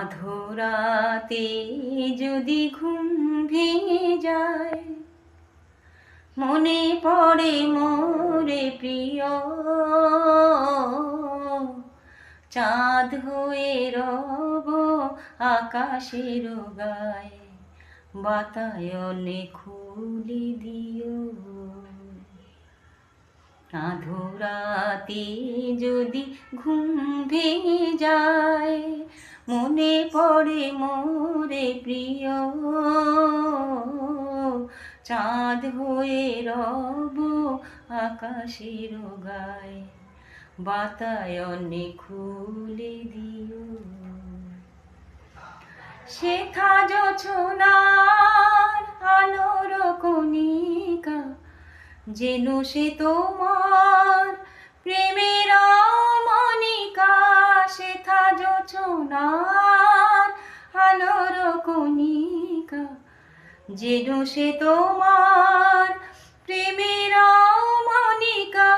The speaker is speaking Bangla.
আধরাতে যদি ঘুম ভেঙে যায়, মনে পড়ে মোরে প্রিয়, চাঁদ হয়ে রব আকাশের গায়ে, বাতায়নে খুলে দিও। আধরাতে যদি ঘুম ভেঙে যায়, মনে পড়ে মোরে প্রিয়, চাঁদ হয়ে রব আকাশের গায়ে, বাতায়নে খুলে দিও। শেখা জোছনার আলোর কণিকা, যেন সে তোমার প্রেমের মনিকা। শেখা জোছনার আলোর কণিকা, যেন সে তোমার প্রেমের মনিকা।